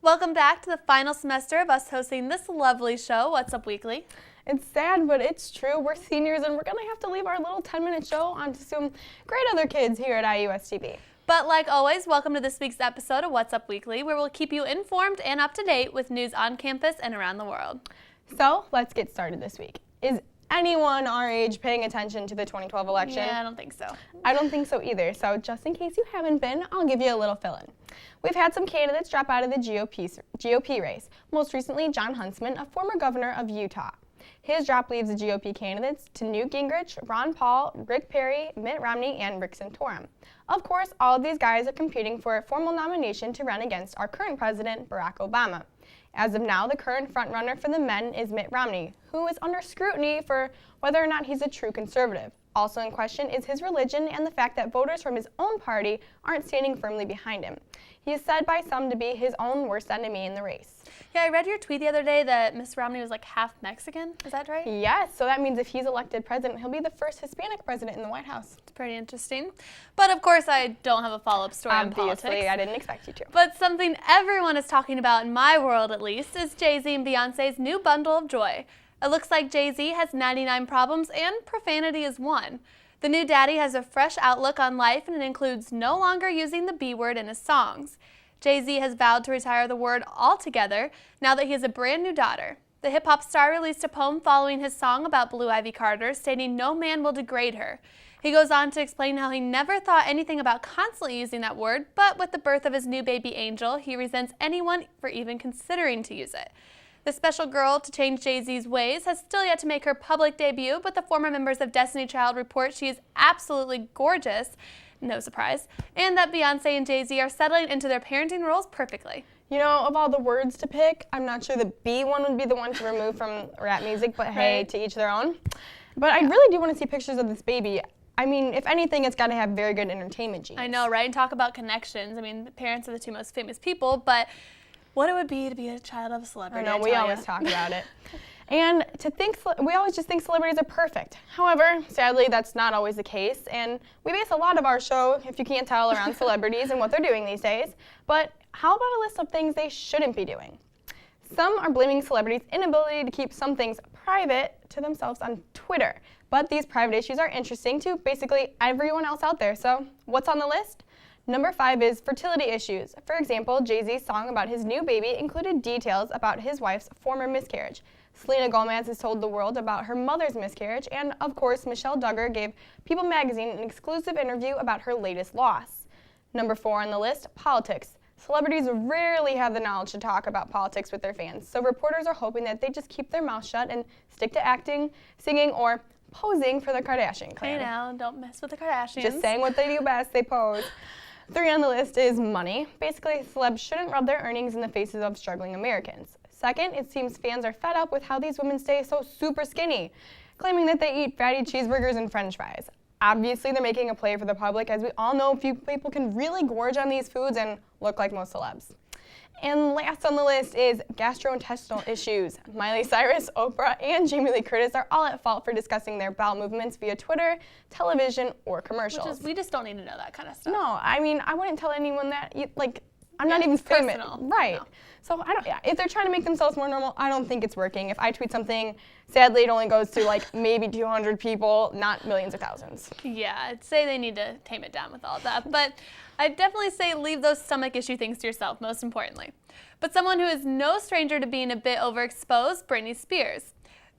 Welcome back to the final semester of us hosting this lovely show, What's Up Weekly. It's sad, but it's true. We're seniors, and we're going to have to leave our little 10-minute show onto some great other kids here at IUSTB. But like always, welcome to this week's episode of What's Up Weekly, where we'll keep you informed and up to date with news on campus and around the world. So let's get started this week. Is anyone our age paying attention to the 2012 election? Yeah, I don't think so. I don't think so either. So just in case you haven't been, I'll give you a little fill-in. We've had some candidates drop out of the GOP race. Most recently, Jon Huntsman, a former governor of Utah. His drop leaves the GOP candidates to Newt Gingrich, Ron Paul, Rick Perry, Mitt Romney, and Rick Santorum. Of course, all of these guys are competing for a formal nomination to run against our current president, Barack Obama. As of now, the current frontrunner for the men is Mitt Romney, who is under scrutiny for whether or not he's a true conservative. Also in question is his religion and the fact that voters from his own party aren't standing firmly behind him. He is said by some to be his own worst enemy in the race. Yeah, I read your tweet the other day that Miss Romney was like half Mexican. Is that right? Yes, so that means if he's elected president, he'll be the first Hispanic president in the White House. It's pretty interesting. But of course, I don't have a follow-up story on politics. Obviously, I didn't expect you to. But something everyone is talking about in my world, at least, is Jay-Z and Beyonce's new bundle of joy. It looks like Jay-Z has 99 problems and profanity is one. The new daddy has a fresh outlook on life, and it includes no longer using the B word in his songs. Jay-Z has vowed to retire the word altogether now that he has a brand new daughter. The hip-hop star released a poem following his song about Blue Ivy Carter, stating no man will degrade her. He goes on to explain how he never thought anything about constantly using that word, but with the birth of his new baby Angel, he resents anyone for even considering to use it. The special girl to change Jay-Z's ways has still yet to make her public debut, but the former members of Destiny Child report she is absolutely gorgeous, no surprise, and that Beyonce and Jay-Z are settling into their parenting roles perfectly. You know, of all the words to pick, I'm not sure the B one would be the one to remove from rap music, but hey, to each their own. But I really do want to see pictures of this baby. I mean, if anything, it's got to have very good entertainment genes. I know, right? And talk about connections. I mean, the parents are the two most famous people, but what it would be to be a child of a celebrity. I know, we always talk about it. And we always just think celebrities are perfect. However, sadly, that's not always the case. And we base a lot of our show, if you can't tell, around celebrities and what they're doing these days. But how about a list of things they shouldn't be doing? Some are blaming celebrities' inability to keep some things private to themselves on Twitter. But these private issues are interesting to basically everyone else out there. So what's on the list? Number 5 is fertility issues. For example, Jay-Z's song about his new baby included details about his wife's former miscarriage. Selena Gomez has told the world about her mother's miscarriage, and of course, Michelle Duggar gave People magazine an exclusive interview about her latest loss. Number 4 on the list, politics. Celebrities rarely have the knowledge to talk about politics with their fans, so reporters are hoping that they just keep their mouth shut and stick to acting, singing, or posing for the Kardashian clan. Hey now, don't mess with the Kardashians. Just saying what they do best, they pose. 3 on the list is money. Basically, celebs shouldn't rub their earnings in the faces of struggling Americans. Second, it seems fans are fed up with how these women stay so super skinny, claiming that they eat fatty cheeseburgers and french fries. Obviously, they're making a play for the public, as we all know few people can really gorge on these foods and look like most celebs. And last on the list is gastrointestinal issues. Miley Cyrus, Oprah, and Jamie Lee Curtis are all at fault for discussing their bowel movements via Twitter, television, or commercials. We just don't need to know that kind of stuff. No, I mean, I wouldn't tell anyone that, I'm not even famous. Right. No. So if they're trying to make themselves more normal, I don't think it's working. If I tweet something, sadly it only goes to maybe 200 people, not millions or thousands. Yeah, I'd say they need to tame it down with all that. But I'd definitely say leave those stomach issue things to yourself, most importantly. But someone who is no stranger to being a bit overexposed, Britney Spears.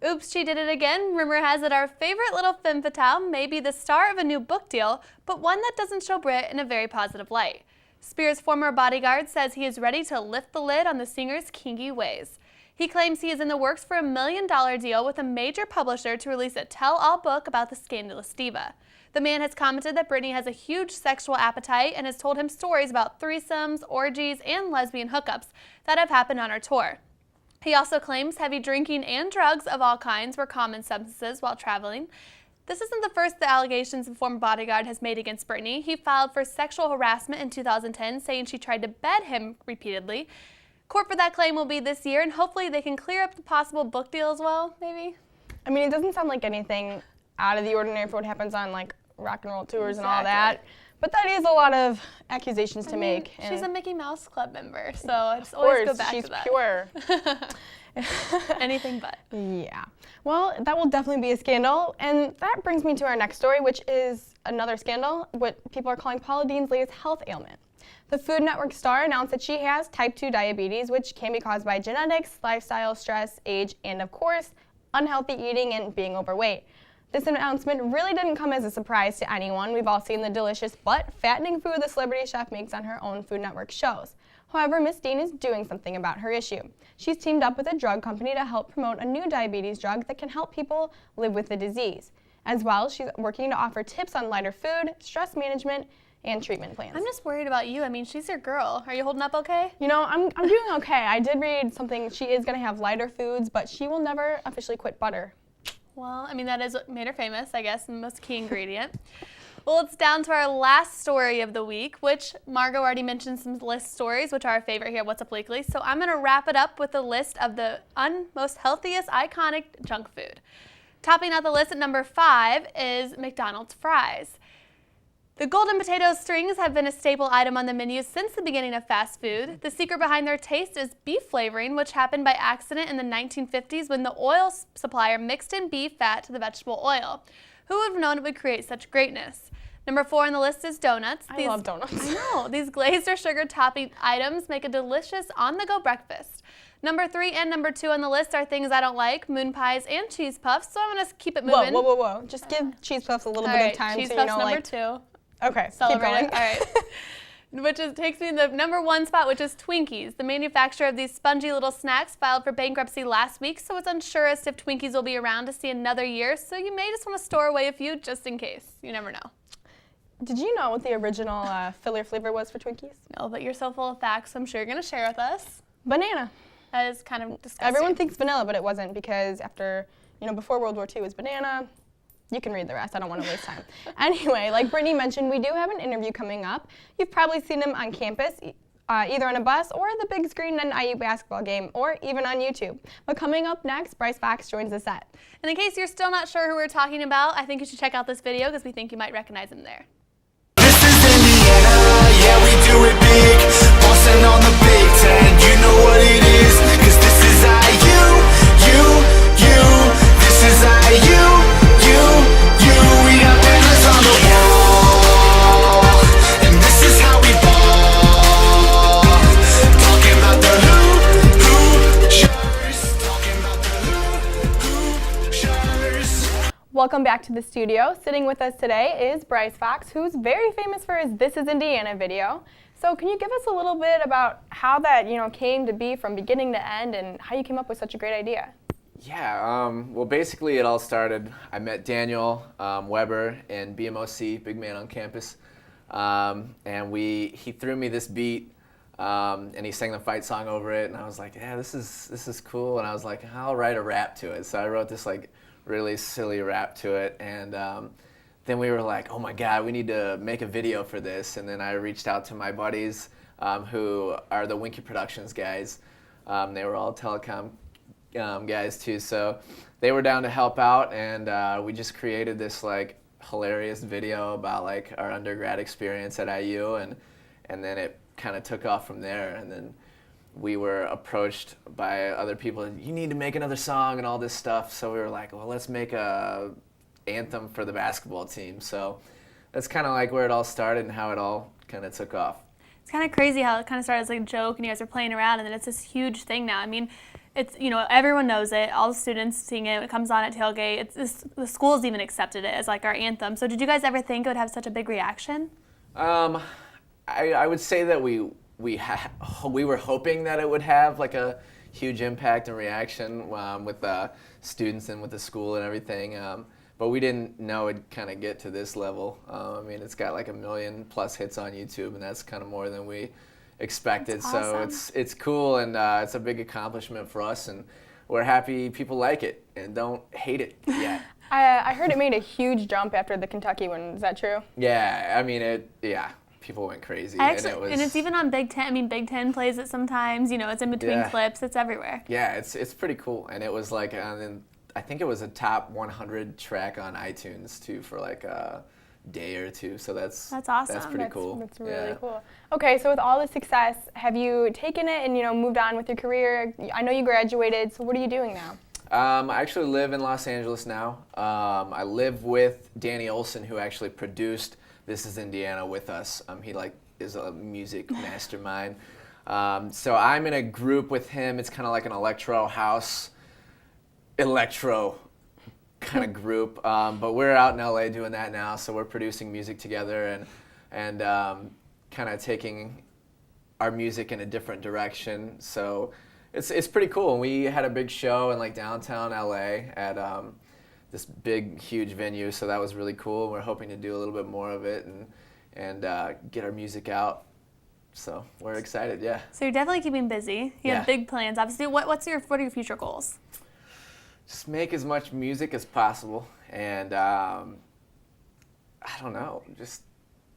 Oops, she did it again. Rumor has it our favorite little femme fatale may be the star of a new book deal, but one that doesn't show Brit in a very positive light. Spears' former bodyguard says he is ready to lift the lid on the singer's kinky ways. He claims he is in the works for a $1 million deal with a major publisher to release a tell-all book about the scandalous diva. The man has commented that Britney has a huge sexual appetite and has told him stories about threesomes, orgies, and lesbian hookups that have happened on her tour. He also claims heavy drinking and drugs of all kinds were common substances while traveling. This isn't the first the allegations the former bodyguard has made against Britney. He filed for sexual harassment in 2010, saying she tried to bed him repeatedly. Court for that claim will be this year, and hopefully they can clear up the possible book deal as well, maybe. I mean, it doesn't sound like anything out of the ordinary for what happens on rock and roll tours and all that. But that is a lot of accusations to make. She's a Mickey Mouse Club member, so I just always go back to that. She's pure. Anything but. Yeah. Well, that will definitely be a scandal. And that brings me to our next story, which is another scandal, what people are calling Paula Deen's latest health ailment. The Food Network star announced that she has type 2 diabetes, which can be caused by genetics, lifestyle, stress, age, and of course, unhealthy eating and being overweight. This announcement really didn't come as a surprise to anyone. We've all seen the delicious but fattening food the celebrity chef makes on her own Food Network shows. However, Miss Deen is doing something about her issue. She's teamed up with a drug company to help promote a new diabetes drug that can help people live with the disease. As well, she's working to offer tips on lighter food, stress management, and treatment plans. I'm just worried about you. I mean, she's your girl. Are you holding up okay? You know, I'm doing okay. I did read something. She is going to have lighter foods, but she will never officially quit butter. Well, I mean, that is what made her famous, I guess, the most key ingredient. Well, it's down to our last story of the week, which Margot already mentioned some list stories, which are our favorite here at What's Up Weekly. So I'm going to wrap it up with a list of the most healthiest iconic junk food. Topping out the list at number 5 is McDonald's fries. The golden potato strings have been a staple item on the menu since the beginning of fast food. The secret behind their taste is beef flavoring, which happened by accident in the 1950s when the oil supplier mixed in beef fat to the vegetable oil. Who would have known it would create such greatness? Number 4 on the list is donuts. I love donuts. I know. These glazed or sugar topping items make a delicious on-the-go breakfast. Number 3 and number 2 on the list are things I don't like, moon pies and cheese puffs, so I'm going to keep it moving. Whoa. Just give cheese puffs a little bit of time cheese to, puffs number 2. Okay, Celebrate keep going. All right. Takes me to the number 1 spot, which is Twinkies. The manufacturer of these spongy little snacks filed for bankruptcy last week, so it's unsure as if Twinkies will be around to see another year, so you may just want to store away a few just in case. You never know. Did you know what the original filler flavor was for Twinkies? No, but you're so full of facts, so I'm sure you're going to share with us. Banana. That is kind of disgusting. Everyone thinks vanilla, but it wasn't because before World War II it was banana. You can read the rest. I don't want to waste time. Anyway, like Brittany mentioned, we do have an interview coming up. You've probably seen him on campus, either on a bus or the big screen at an IU basketball game, or even on YouTube. But coming up next, Brice Fox joins the set. And in case you're still not sure who we're talking about, I think you should check out this video because we think you might recognize him there. This is Indiana, yeah, we do it big. Bossing on the Big Ten, you know what it is. Cause this is IU, you. This is IU. We got banners on the wall, and this is how we ball. Talking about the Hoosiers, talking about the Hoosiers. Welcome back to the studio. Sitting with us today is Brice Fox, who's very famous for his This Is Indiana video. So can you give us a little bit about how that came to be from beginning to end and how you came up with such a great idea? Yeah, well, basically it all started, I met Daniel Weber in BMOC, big man on campus, and he threw me this beat, and he sang the fight song over it, and I was like, yeah, this is cool, and I was like, I'll write a rap to it. So I wrote this like really silly rap to it, and then we were like, oh my God, we need to make a video for this, and then I reached out to my buddies who are the Winky Productions guys. They were all telecom guys too, so they were down to help out, and we just created this like hilarious video about like our undergrad experience at IU, and then it kind of took off from there, and then we were approached by other people, you need to make another song and all this stuff, so we were like, well, let's make a anthem for the basketball team. So that's kind of like where it all started and how it all kind of took off. It's kind of crazy how it kind of started as like a joke and you guys are playing around, and then it's this huge thing now. I mean, it's, everyone knows it. All the students sing it. It comes on at tailgate. The schools even accepted it as like our anthem. So did you guys ever think it would have such a big reaction? I would say that we were hoping that it would have like a huge impact and reaction with the students and with the school and everything. But we didn't know it'd kind of get to this level. I mean, it's got like 1 million plus hits on YouTube, and that's kind of more than we expected. That's awesome. So it's cool, and it's a big accomplishment for us, and we're happy people like it and don't hate it yet. I heard it made a huge jump after the Kentucky one. Is that true? Yeah, I mean people went crazy. And it's even on Big Ten. I mean, Big Ten plays it sometimes. It's in between clips. It's everywhere. Yeah, it's pretty cool, and it was like I think it was a top 100 track on iTunes too for like day or two. So that's awesome. That's pretty cool. That's really Yeah. cool. Okay, so with all the success, have you taken it and moved on with your career? I know you graduated, so what are you doing now? I actually live in Los Angeles now. I live with Danny Olson, who actually produced This Is Indiana with us. He is a music mastermind. So I'm in a group with him. It's kind of like an electro kind of group. But we're out in LA doing that now. So we're producing music together and kind of taking our music in a different direction. So it's pretty cool. And we had a big show in downtown LA at this big, huge venue. So that was really cool. We're hoping to do a little bit more of it and get our music out. So we're excited, yeah. So you're definitely keeping busy. You have Yeah. big plans. Obviously, what are your future goals? Just make as much music as possible, and I don't know, just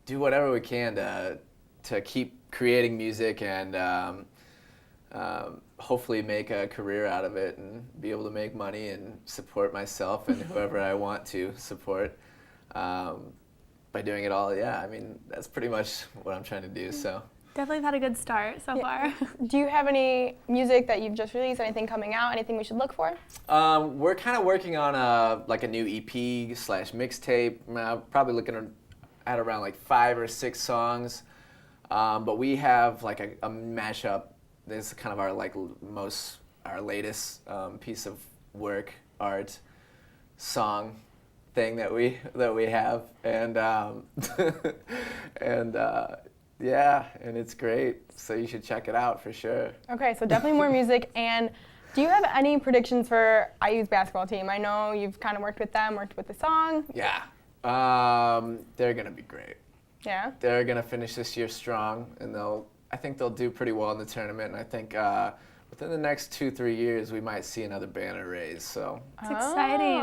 do whatever we can to keep creating music and hopefully make a career out of it and be able to make money and support myself and whoever I want to support by doing it all. Yeah, I mean, that's pretty much what I'm trying to do. So. Definitely have had a good start so far. Do you have any music that you've just released, anything coming out, anything we should look for? We're kind of working on a new EP/mixtape. Probably looking at around 5 or 6 songs. But we have a mashup. This is kind of our our latest piece of work, art, song thing that we have, and yeah, and it's great. So you should check it out for sure. Okay, so definitely more music. And do you have any predictions for IU's basketball team? I know you've kind of worked with them, worked with the song. Yeah, they're gonna be great. Yeah. They're gonna finish this year strong, and I think they'll do pretty well in the tournament. And I think within the next 2-3 years, we might see another banner raised. So It's exciting.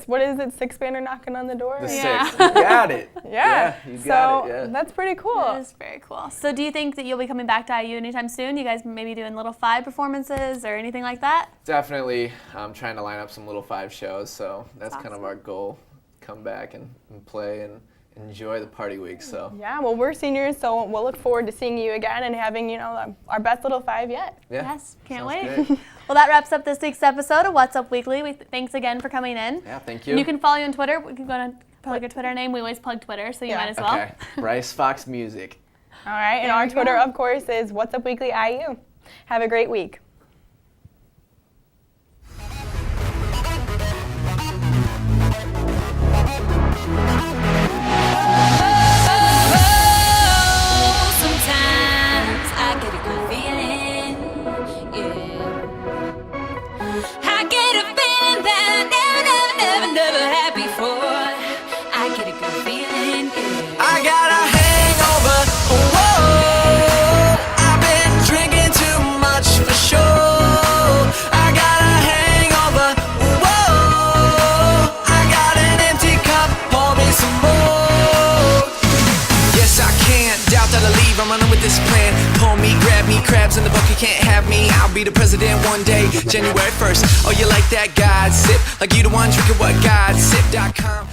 What is it? 6th banner knocking on the door. the Yeah. 6th, you got it. Yeah. you So got it. Yeah. that's pretty cool. That is very cool. So do you think that you'll be coming back to IU anytime soon? You guys maybe doing Little 5 performances or anything like that? Definitely, I'm trying to line up some Little 5 shows. So that's kind of awesome. our goal: come back and play and enjoy the party week. So Yeah, well, we're seniors, so we'll look forward to seeing you again and having, our best Little 5 yet. yeah. Yes, can't Sounds wait. great. Well, that wraps up this week's episode of What's Up Weekly. Thanks again for coming in. Yeah, thank you. And you can follow you on Twitter. We can go to plug your Twitter name. We always plug Twitter, so you Yeah. might as well. Okay, Brice Fox Music. All right, and There our we Twitter, go. of course, is What's Up Weekly IU. Have a great week. Sometimes I get a good feeling, yeah. I get a feeling that I never had before. I get a good feeling, yeah. I got a hangover, whoa. I've been drinking too much for sure. I got a hangover, whoa. I got an empty cup, pour me some more. Yes, I can't doubt that I leave, I'm running with this plan. Pull me, grab me, crabs in the bucket can't have me. I'll be the president one day, January 1st. Oh, you like that? God sip, like you the one drinking what God sip.com.